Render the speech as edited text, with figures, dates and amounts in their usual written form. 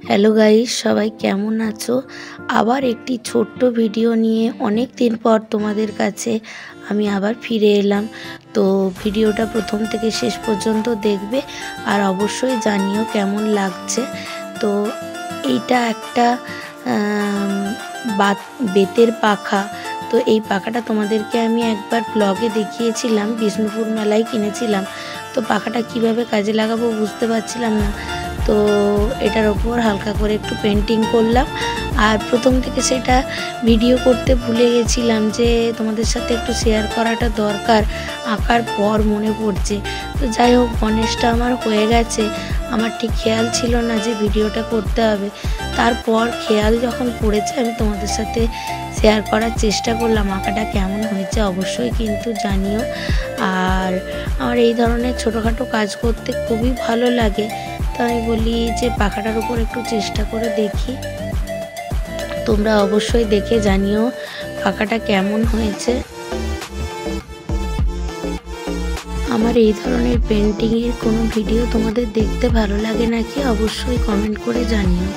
Hello guys, সবাই কেমন আছো? আবার একটি ছোট্ট ভিডিও নিয়ে অনেক দিন পর তোমাদের কাছে আমি আবার ফিরে এলাম। তো ভিডিওটা প্রথম থেকে শেষ পর্যন্ত দেখবে আর অবশ্যই জানিও কেমন লাগছে। তো এইটা একটা বেতের পাখা। তো এই পাখাটা তোমাদেরকে আমি একবার ব্লগে দেখিয়েছিলাম, বিষ্ণুপুর মেলায় কিনেছিলাম। তো পাখাটা কিভাবে কাজে লাগাবো বুঝতে পারছিলাম না, তো এটার ওপর হালকা করে একটু পেন্টিং করলাম। আর প্রথম থেকে সেটা ভিডিও করতে ভুলে গেছিলাম যে তোমাদের সাথে একটু শেয়ার করাটা দরকার, আঁকার পর মনে পড়ছে। তো যাই হোক, গণেশটা আমার হয়ে গেছে। আমার ঠিক খেয়াল ছিল না যে ভিডিওটা করতে হবে, তারপর খেয়াল যখন পড়েছে আমি তোমাদের সাথে শেয়ার করার চেষ্টা করলাম। আঁকাটা কেমন হয়েছে অবশ্যই কিন্তু জানিও। আর আমার এই ধরনের ছোটোখাটো কাজ করতে খুবই ভালো লাগে, তো আমি বলি যে পাখাটার উপর একটু চেষ্টা করে দেখি। তোমরা অবশ্যই দেখে জানিও পাখাটা কেমন হয়েছে। আমার এই ধরনের পেন্টিংয়ের কোনো ভিডিও তোমাদের দেখতে ভালো লাগে নাকি অবশ্যই কমেন্ট করে জানিও।